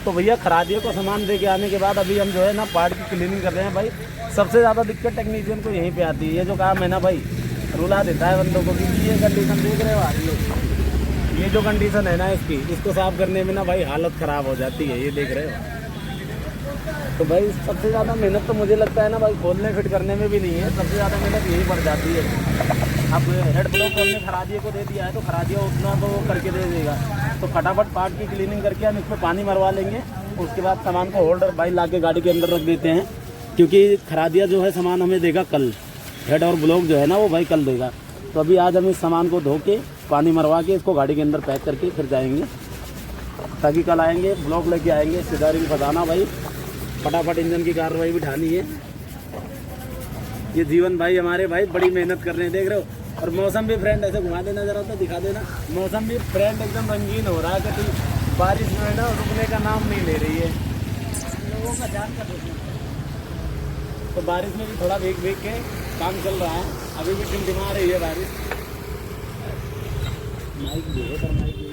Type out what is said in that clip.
तो भैया खरादियों को सामान दे के आने के बाद अभी हम जो है ना पार्ट की क्लीनिंग कर रहे हैं भाई। सबसे ज़्यादा दिक्कत टेक्नीशियन को यहीं पे आती है। ये जो काम है ना भाई रुला देता है बंदों को, क्योंकि ये कंडीशन देख रहे हो आ रही है, ये जो कंडीशन है ना इसकी, इसको साफ करने में ना भाई हालत ख़राब हो जाती है, ये देख रहे हो। तो भाई सबसे ज़्यादा मेहनत तो मुझे लगता है ना भाई खोलने फिट करने में भी नहीं है, सबसे ज़्यादा मेहनत यही पड़ जाती है। अब हेड ब्लॉक हमने खरादिए को दे दिया है तो खरादिया उतना तो करके दे देगा, तो फटाफट पार्ट की क्लीनिंग करके हम इसमें पानी मरवा लेंगे। उसके बाद सामान को होल्डर भाई ला के गाड़ी के अंदर रख देते हैं, क्योंकि खरादिया जो है सामान हमें देगा कल, हेड और ब्लॉक जो है ना वो भाई कल देगा। तो अभी आज हम इस सामान को धो के पानी मरवा के इसको गाड़ी के अंदर पैक करके फिर जाएंगे, ताकि कल आएंगे ब्लॉक लेके आएंगे। सीधा रिंग फंसाना भाई, फटाफट इंजन की कार्रवाई भी ढानी है। ये जीवन भाई हमारे भाई बड़ी मेहनत कर रहे हैं, देख रहे हो। और मौसम भी फ्रेंड ऐसे घुमा देना जरा, तो दिखा देना। मौसम भी फ्रेंड एकदम रंगीन हो रहा है, कि बारिश में ना रुकने का नाम नहीं ले रही है, लोगों का जान का दुश्मन। तो बारिश में भी थोड़ा भीग भीग के काम चल रहा है, अभी भी टिमटिमा रही है बारिश। माइक भी है पर माइक